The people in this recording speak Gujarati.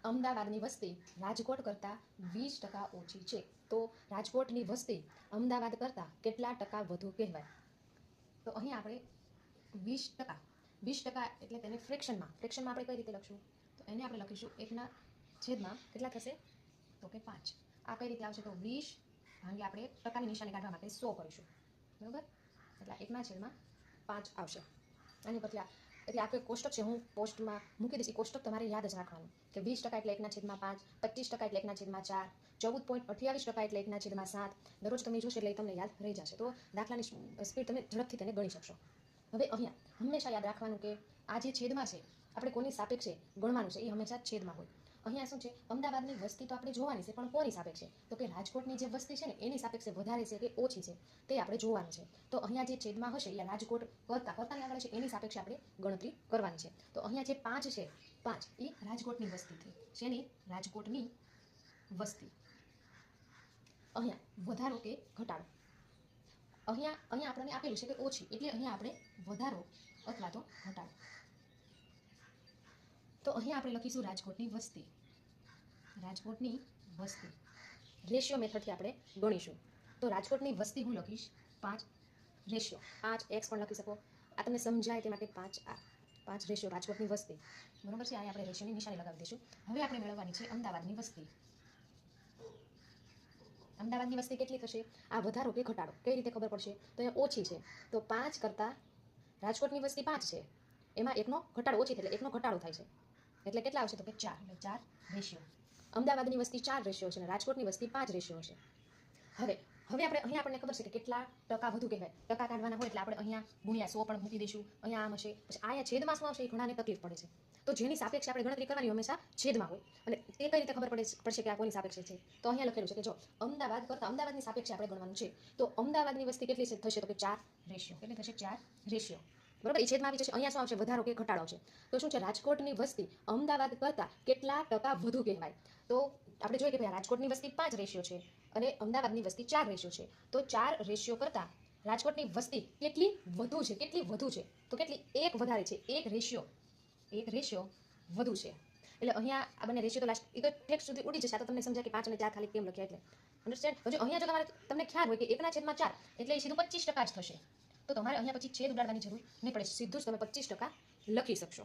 અમદાવાદની વસ્તી રાજકોટ કરતાં 20% ઓછી છે, તો રાજકોટની વસ્તી અમદાવાદ કરતાં કેટલા ટકા વધુ કહેવાય? તો અહીં આપણે 20% 20% એટલે તેને ફ્રેક્શનમાં આપણે કઈ રીતે લખશું? તો એને આપણે લખીશું 1/છેદમાં કેટલા થશે? તો કે 5. આ કઈ રીતે આવશે? તો 20 ભાગ્યા આપણે ટકાની નિશાની કાઢવા માટે 100 કરીશું, બરાબર? એટલે 1/5 આવશે. આની પછી એટલે આ કોઈ કોષ્ટક છે, હું પોસ્ટમાં મૂકી દઈશ. એ કોષ્ટક તમારે યાદ જ રાખવાનું કે 20% એટલે 1/5, 25% એટલે 1/4, 14.28% એટલે 1/7. દરરોજ તમે જોશો એટલે તમને યાદ રહી જશે. તો દાખલાની સ્પીડ તમે ઝડપથી તેને ગણી શકશો. હવે અહીંયા હંમેશા યાદ રાખવાનું કે આ જે છેદમાં છે આપણે કોની સાપેક્ષે ગણવાનું છે, એ હંમેશા છેદમાં હોય. અહીંયા શું છે, અમદાવાદની વસ્તી તો આપણે જોવાની છે, પણ કોની સાપેક્ષે? તો કે રાજકોટની જે વસ્તી છે ને એની સાપેક્ષે વધારે છે કે ઓછી છે તે આપણે જોવાનું છે. તો અહીંયા જે છેદમાં હશે એ રાજકોટ કરતાની આગળ છે એની સાપેક્ષે આપણે ગણતરી કરવાની છે. તો અહીંયા જે 5 છે, 5 એ રાજકોટની વસ્તી થઈ. શેની? રાજકોટની વસ્તી. અહીંયા વધારો કે ઘટાડો? અહીંયા આપણને આપેલું છે કે ઓછી, એટલે અહીંયા આપણે વધારો અથવા તો ઘટાડો. તો અહીંયા આપણે લખીશું રાજકોટની વસ્તી. રાજકોટની વસ્તી રેશિયો મેથડથી આપણે ગણીશું. તો રાજકોટની વસ્તી હું લખીશ 5 રેશિયો 5x પણ લખી શકો. આ તમને સમજાય તે માટે 5 રેશિયો રાજકોટની વસ્તી, બરોબર છે? આ આપણે રેશિયોની નિશાની લગાવી દઈશું. હવે આપણે મેળવવાની છે અમદાવાદની વસ્તી. અમદાવાદની વસ્તી કેટલી થશે? આ વધારો કે ઘટાડો કઈ રીતે ખબર પડશે? તો એ ઓછી છે, તો 5 કરતાં રાજકોટની વસ્તી 5 છે, એમાં એકનો ઘટાડો ઓછી થાય એટલે એકનો ઘટાડો થાય છે, એટલે કેટલા આવશે? તો કે 4. એટલે 4 રેશિયો. અમદાવાદની વસ્તી 4 રેશિયો છે અને રાજકોટની વસ્તી 5 રેશિયો છે. હવે અહીંયા આપણને ખબર છે કે કેટલા ટકા વધુ કહેવાય. ટકા કાઢવાના હોય એટલે આપણે અહીંયા ગુણ્યા 100 પણ મૂકી દઈશું. અહીંયા આમ હશે, પછી અહીંયા છેદમાં શું આવશે એ ઘણાને તકલીફ પડે છે. તો જેની સાપેક્ષે આપણે ગણતરી કરવાની હંમેશા છેદમાં હોય. અને તે કઈ રીતે ખબર પડશે કે આ કોની સાપેક્ષે છે? તો અહીંયા લખેલું છે કે જો અમદાવાદ કરતાં અમદાવાદની સાપેક્ષે આપણે ગણવાનું છે, તો અમદાવાદની વસ્તી કેટલી થશે? તો કે 4 રેશિયો. કેટલી થશે? 4 રેશિયો, બરાબર? એ છેદમાં આવી જશે. અહીંયા શું આવશે? વધારો કે ઘટાડો આવશે. તો શું છે? રાજકોટની વસ્તી અમદાવાદ કરતાં કેટલા ટકા વધુ કહેવાય? તો આપણે જોઈએ કે ભાઈ રાજકોટની વસ્તી 5 રેશિયો છે અને અમદાવાદની વસ્તી 4 રેશિયો છે. તો 4 રેશિયો કરતાં રાજકોટની વસ્તી કેટલી વધુ છે? કેટલી વધુ છે? તો કેટલી? 1 વધારે છે. 1 રેશિયો વધુ છે. એટલે અહીંયા આ બંને રેશિયો તો લાસ્ટ એ તો ટેક્સ્ટ સુધી ઉડી જશે. આ તો તમને સમજાય કે 5 અને 4 ખાલી કેમ લખ્યા એટલે અન્ડરસ્ટેન્ડ. હજુ અહીંયા જો તમને ખ્યાલ હોય કે 1/4 એટલે એ સીધું 25% જ થશે, તો તમારે અહીંયા પછી છેદ ઉડાડવાની જરૂર નહીં પડે. સીધું જ તમે 25% લખી શકશો.